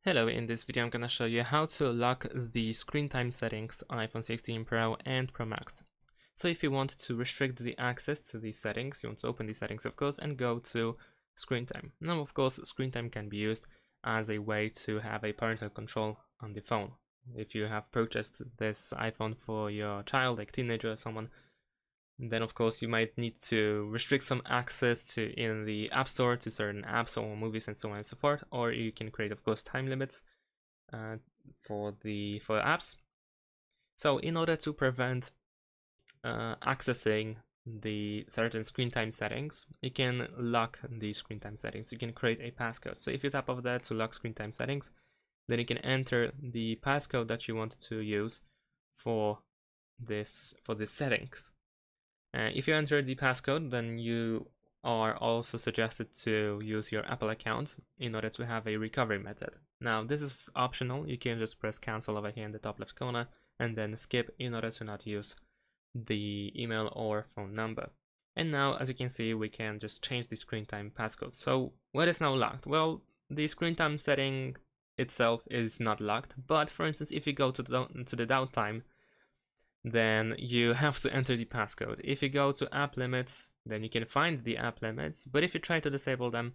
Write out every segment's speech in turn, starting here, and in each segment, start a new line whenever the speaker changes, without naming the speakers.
Hello, in this video I'm gonna show you how to lock the screen time settings on iPhone 16 Pro and Pro Max. So if you want to restrict the access to these settings, you want to open these settings of course and go to screen time. Now of course screen time can be used as a way to have a parental control on the phone. If you have purchased this iPhone for your child, like teenager or someone, then of course you might need to restrict some access to in the App Store to certain apps or movies and so on and so forth, or you can create of course time limits for apps. So in order to prevent accessing the certain screen time settings, you can lock the screen time settings. You can create a passcode. So if you tap over there to lock screen time settings, then you can enter the passcode that you want to use for this settings. If you enter the passcode, then you are also suggested to use your Apple account in order to have a recovery method. Now this is optional. You can just press cancel over here in the top left corner and then skip in order to not use the email or phone number. And now, as you can see, we can just change the screen time passcode. So what is now locked? Well, the screen time setting itself is not locked, but for instance, if you go to the downtime, then you have to enter the passcode. If you go to app limits, then you can find the app limits, but if you try to disable them,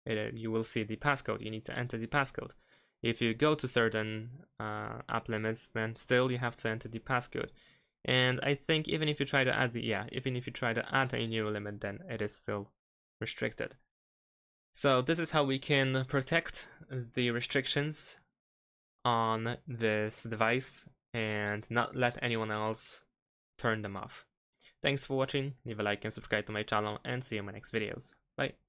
you will see the passcode. You need to enter the passcode. If you go to certain app limits, then still you have to enter the passcode. And I think even if you try to add a new limit, then it is still restricted. So this is how we can protect the restrictions on this device and not let anyone else turn them off. Thanks for watching, leave a like and subscribe to my channel, and see you in my next videos. Bye!